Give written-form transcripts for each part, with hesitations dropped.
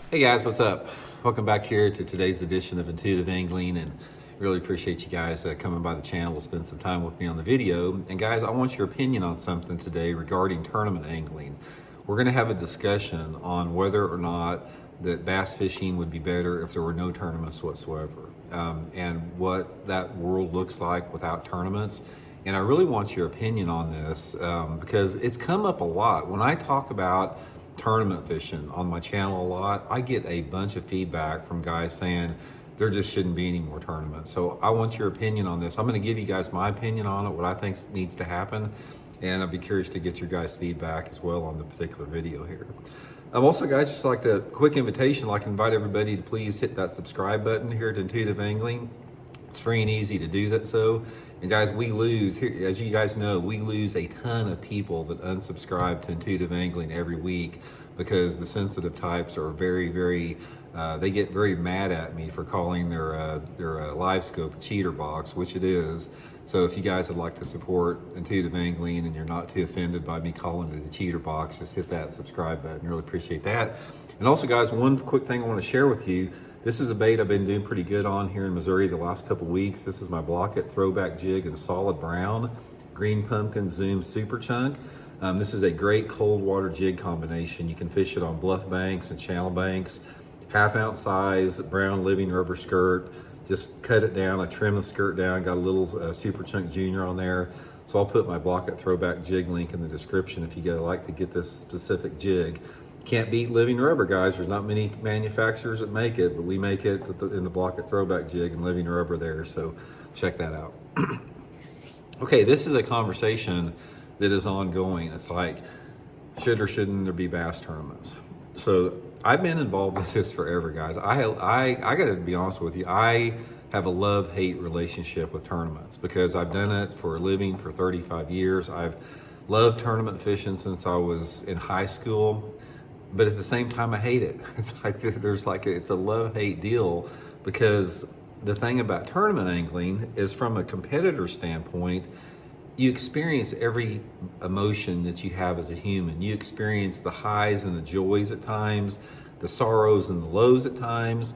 Hey guys, what's up? Welcome back here to today's edition of Intuitive Angling, and really appreciate you guys coming by the channel to spend some time with me on the video. And guys, I want your opinion on something today regarding tournament angling. We're going to have a discussion on whether or not that bass fishing would be better if there were no tournaments whatsoever, and what that world looks like without tournaments. And I really want your opinion on this because it's come up a lot. When I talk about tournament fishing on my channel a lot, I get a bunch of feedback from guys saying there just shouldn't be any more tournaments. So I want your opinion on this. I'm going to give you guys my opinion on it, what I think needs to happen, and I'd be curious to get your guys' feedback as well on the particular video here. Also, guys, just like a quick invitation, like invite everybody to please hit that subscribe button here to Intuitive Angling. It's free and easy to do that. And guys, we lose, here, as you guys know, we lose a ton of people that unsubscribe to Intuitive Angling every week because the sensitive types are very, they get very mad at me for calling their live scope a cheater box, which it is. So if you guys would like to support Intuitive Angling and you're not too offended by me calling it a cheater box, just hit that subscribe button. Really appreciate that. And also, guys, one quick thing I want to share with you. This is a bait I've been doing pretty good on here in Missouri the last couple weeks. This is my Blaukat throwback jig in solid brown, green pumpkin zoom super chunk. This is a great cold water jig combination. You can fish it on bluff banks and channel banks. 1/2 ounce size, brown living rubber skirt. Just cut it down. I trim the skirt down, got a little super chunk junior on there. So I'll put my Blaukat throwback jig link in the description if you guys like to get this specific jig. Can't beat living rubber, guys. There's not many manufacturers that make it, but we make it in the Blaukat throwback jig and living rubber there, so check that out. Okay, this is a conversation that is ongoing. It's like, should or shouldn't there be bass tournaments? So I've been involved with this forever, guys. I got to be honest with you. I have a love-hate relationship with tournaments because I've done it for a living for 35 years. I've loved tournament fishing since I was in high school. But at the same time, I hate it. It's like it's a love-hate deal because the thing about tournament angling is, from a competitor standpoint, you experience every emotion that you have as a human. You experience the highs and the joys at times, the sorrows and the lows at times,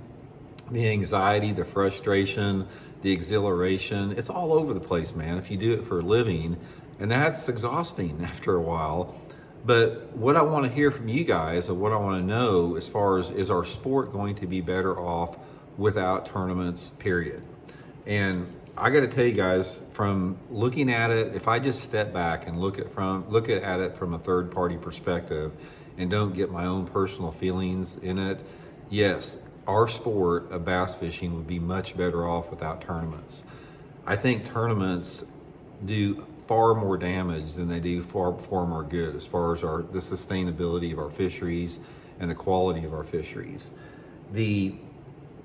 the anxiety, the frustration, the exhilaration. It's all over the place, man, if you do it for a living. And that's exhausting after a while. But what I want to hear from you guys, and what I want to know as far as, is our sport going to be better off without tournaments, period? And I got to tell you guys, from looking at it, if I just step back and look at it from a third party perspective and don't get my own personal feelings in it, yes, our sport of bass fishing would be much better off without tournaments. I think tournaments do far more damage than they do far more good as far as the sustainability of our fisheries and the quality of our fisheries. The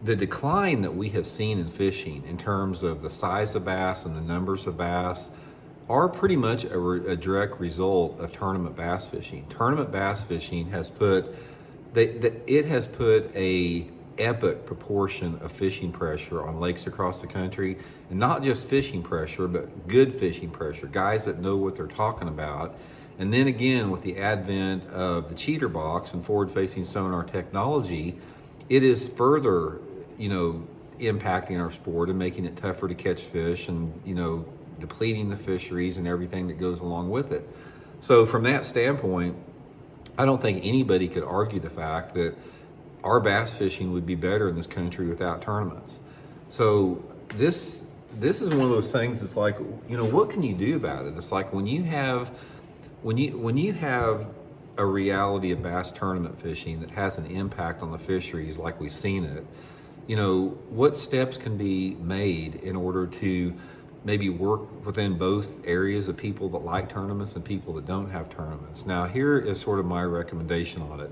decline that we have seen in fishing in terms of the size of bass and the numbers of bass are pretty much a direct result of tournament bass fishing. Tournament bass fishing has put a epic proportion of fishing pressure on lakes across the country, and not just fishing pressure, but good fishing pressure, guys that know what they're talking about. And then again, with the advent of the cheater box and forward-facing sonar technology, it is further, impacting our sport and making it tougher to catch fish, and depleting the fisheries and everything that goes along with it. So from that standpoint, I don't think anybody could argue the fact that our bass fishing would be better in this country without tournaments. So this is one of those things that's like, what can you do about it? It's like when you have a reality of bass tournament fishing that has an impact on the fisheries like we've seen it, what steps can be made in order to maybe work within both areas of people that like tournaments and people that don't have tournaments. Now, here is sort of my recommendation on it.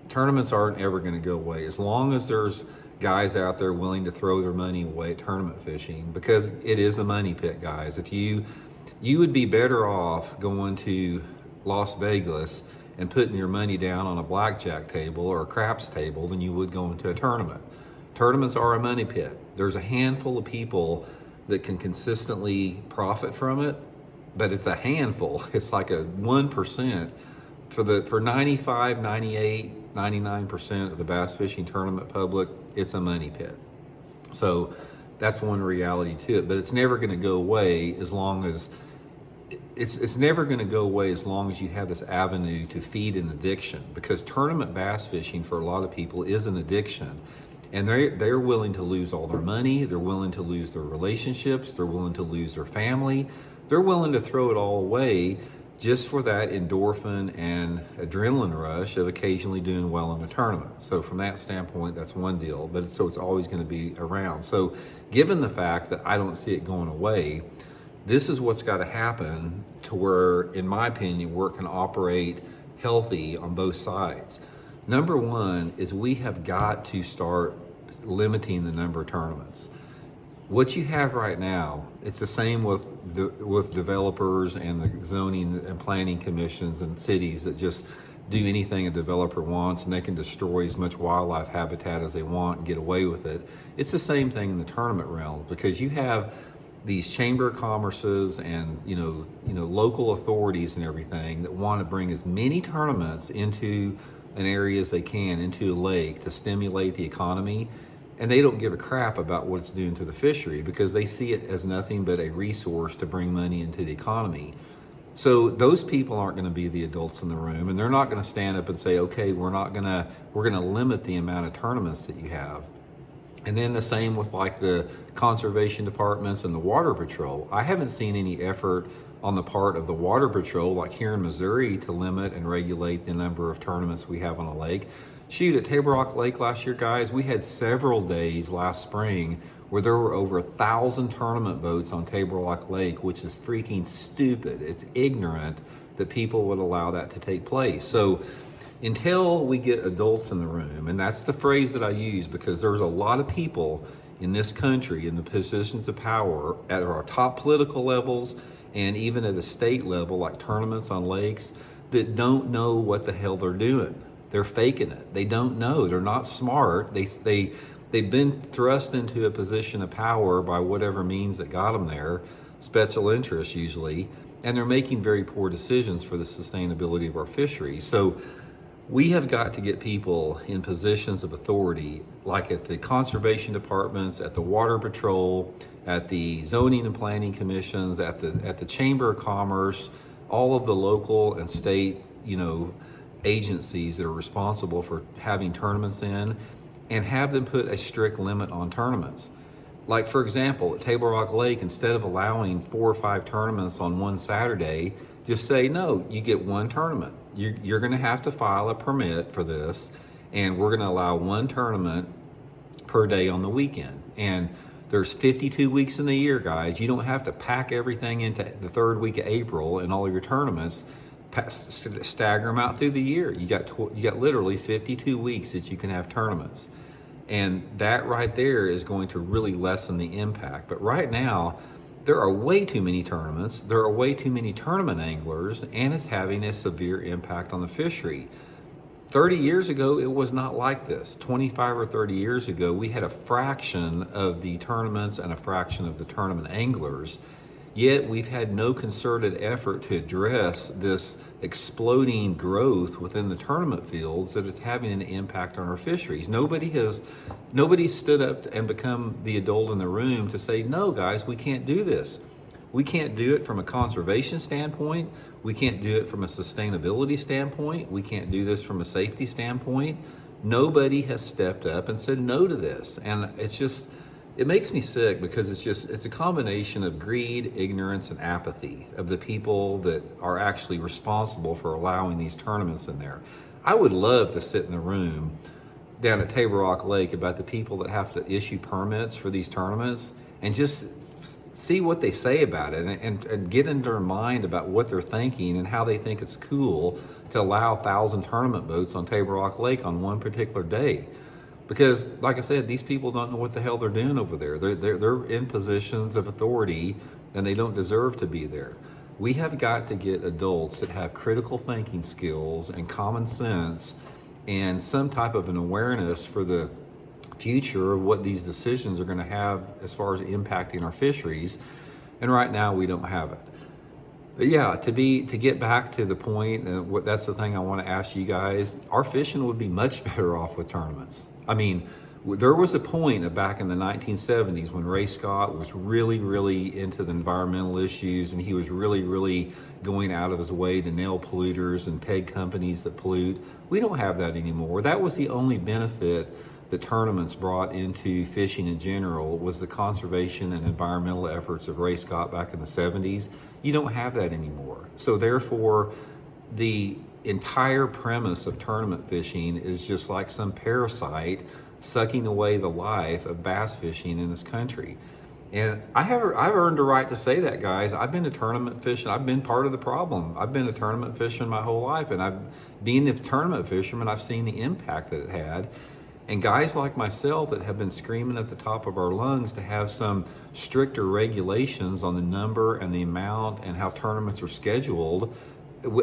Tournaments aren't ever going to go away as long as there's guys out there willing to throw their money away at tournament fishing, because it is a money pit, guys. If you would be better off going to Las Vegas and putting your money down on a blackjack table or a craps table than you would going to a tournament. Tournaments are a money pit. There's a handful of people that can consistently profit from it, but it's a handful. It's like a 1%. For 95, 98, 99% of the bass fishing tournament public, it's a money pit. So that's one reality to it, but it's never going to go away as long as it's never going to go away as long as you have this avenue to feed an addiction, because tournament bass fishing for a lot of people is an addiction, and they're willing to lose all their money, they're willing to lose their relationships, they're willing to lose their family, they're willing to throw it all away just for that endorphin and adrenaline rush of occasionally doing well in a tournament. So from that standpoint, that's one deal, but so it's always going to be around. So given the fact that I don't see it going away, this is what's got to happen to where, in my opinion, where it can operate healthy on both sides. Number one is we have got to start limiting the number of tournaments. What you have right now, it's the same with developers and the zoning and planning commissions and cities that just do anything a developer wants, and they can destroy as much wildlife habitat as they want and get away with it. It's the same thing in the tournament realm, because you have these chamber of commerces and local authorities and everything that want to bring as many tournaments into an area as they can, into a lake, to stimulate the economy, and they don't give a crap about what it's doing to the fishery, because they see it as nothing but a resource to bring money into the economy. So those people aren't going to be the adults in the room, and they're not going to stand up and say, okay, we're going to limit the amount of tournaments that you have. And then the same with like the conservation departments and the water patrol. I haven't seen any effort on the part of the water patrol, like here in Missouri, to limit and regulate the number of tournaments we have on a lake. Shoot, at Table Rock Lake last year, guys, we had several days last spring where there were over 1,000 tournament boats on Table Rock Lake, which is freaking stupid. It's ignorant that people would allow that to take place. So until we get adults in the room, and that's the phrase that I use, because there's a lot of people in this country in the positions of power at our top political levels and even at a state level, like tournaments on lakes, that don't know what the hell they're doing. They're faking it. They don't know. They're not smart. They've been thrust into a position of power by whatever means that got them there, special interests usually, and they're making very poor decisions for the sustainability of our fisheries. So we have got to get people in positions of authority, like at the conservation departments, at the water patrol, at the zoning and planning commissions, at the chamber of commerce, all of the local and state, agencies that are responsible for having tournaments in, and have them put a strict limit on tournaments. Like, for example, at Table Rock Lake, instead of allowing 4 or 5 tournaments on one Saturday, just say, no, you get one tournament. You're going to have to file a permit for this, and we're going to allow one tournament per day on the weekend. And there's 52 weeks in the year, guys. You don't have to pack everything into the third week of April and all your tournaments. Stagger them out through the year. You got literally 52 weeks that you can have tournaments. And that right there is going to really lessen the impact. But right now, there are way too many tournaments, there are way too many tournament anglers, and it's having a severe impact on the fishery. 30 years ago, it was not like this. 25 or 30 years ago, we had a fraction of the tournaments and a fraction of the tournament anglers, yet we've had no concerted effort to address this exploding growth within the tournament fields that is having an impact on our fisheries. Nobody stood up and become the adult in the room to say, no, guys, we can't do this. We can't do it from a conservation standpoint. We can't do it from a sustainability standpoint. We can't do this from a safety standpoint. Nobody has stepped up and said no to this. And it makes me sick, because it's a combination of greed, ignorance, and apathy of the people that are actually responsible for allowing these tournaments in there. I would love to sit in the room down at Table Rock Lake about the people that have to issue permits for these tournaments and just see what they say about it, and get into their mind about what they're thinking and how they think it's cool to allow 1,000 tournament boats on Table Rock Lake on one particular day. Because, like I said, these people don't know what the hell they're doing over there. They're in positions of authority, and they don't deserve to be there. We have got to get adults that have critical thinking skills and common sense and some type of an awareness for the future of what these decisions are going to have as far as impacting our fisheries. And right now, we don't have it. But yeah, to get back to the point, and that's the thing I want to ask you guys. Our fishing would be much better off with tournaments. I mean, there was a point back in the 1970s when Ray Scott was really, really into the environmental issues, and he was really, really going out of his way to nail polluters and peg companies that pollute. We don't have that anymore. That was the only benefit the tournaments brought into fishing in general, was the conservation and environmental efforts of Ray Scott back in the 70s. You don't have that anymore. So therefore, the entire premise of tournament fishing is just like some parasite sucking away the life of bass fishing in this country. And I've earned the right to say that, guys. I've been to tournament fishing. I've been part of the problem. I've been to tournament fishing my whole life, and being a tournament fisherman, I've seen the impact that it had. And guys like myself that have been screaming at the top of our lungs to have some stricter regulations on the number and the amount and how tournaments are scheduled,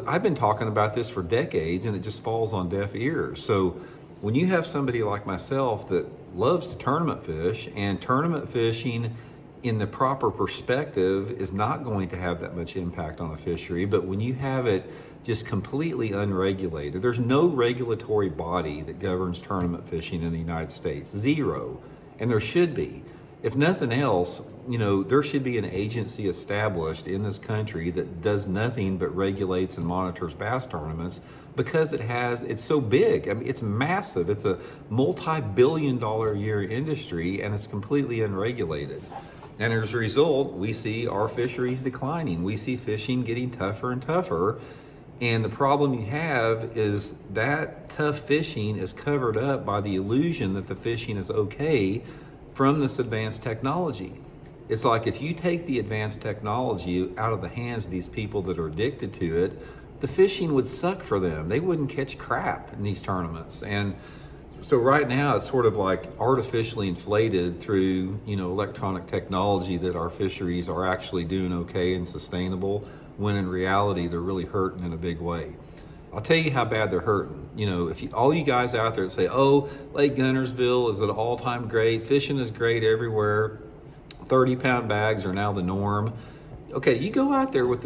I've been talking about this for decades, and it just falls on deaf ears. So when you have somebody like myself that loves to tournament fish, and tournament fishing in the proper perspective is not going to have that much impact on a fishery, but when you have it just completely unregulated, there's no regulatory body that governs tournament fishing in the United States, zero, and there should be. If nothing else, there should be an agency established in this country that does nothing but regulates and monitors bass tournaments, because it's so big. I mean, it's massive. It's a multi-billion-dollar-a-year industry, and it's completely unregulated. And as a result, we see our fisheries declining. We see fishing getting tougher and tougher. And the problem you have is that tough fishing is covered up by the illusion that the fishing is okay from this advanced technology. It's like if you take the advanced technology out of the hands of these people that are addicted to it, the fishing would suck for them. They wouldn't catch crap in these tournaments. And so right now it's sort of like artificially inflated through, electronic technology that our fisheries are actually doing okay and sustainable, when in reality they're really hurting in a big way. I'll tell you how bad they're hurting. All you guys out there that say, oh, Lake Guntersville is an all-time great, fishing is great everywhere, 30-pound bags are now the norm. Okay, you go out there with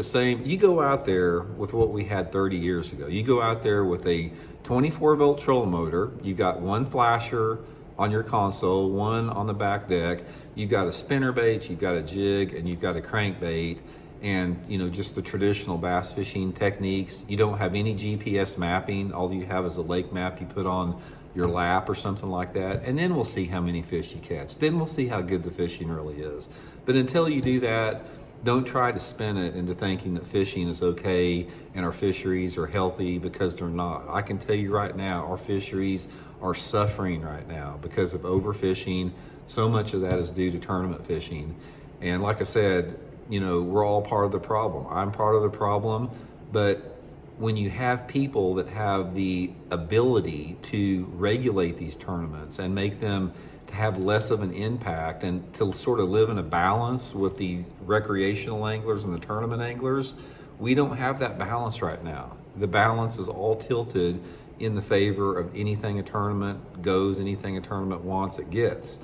what we had 30 years ago. You go out there with a 24-volt trolling motor. You've got one flasher on your console, one on the back deck. You've got a spinnerbait, you've got a jig, and you've got a crankbait. And just the traditional bass fishing techniques. You don't have any GPS mapping. All you have is a lake map you put on your lap or something like that. And then we'll see how many fish you catch. Then we'll see how good the fishing really is. But until you do that, don't try to spin it into thinking that fishing is okay and our fisheries are healthy, because they're not. I can tell you right now, our fisheries are suffering right now because of overfishing. So much of that is due to tournament fishing. And like I said, we're all part of the problem. I'm part of the problem, but when you have people that have the ability to regulate these tournaments and make them to have less of an impact and to sort of live in a balance with the recreational anglers and the tournament anglers, we don't have that balance right now. The balance is all tilted in the favor of anything a tournament goes, anything a tournament wants, it gets.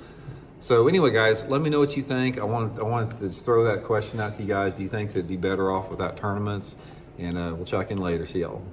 So anyway, guys, let me know what you think. I wanted to throw that question out to you guys. Do you think they'd be better off without tournaments? And we'll check in later. See y'all.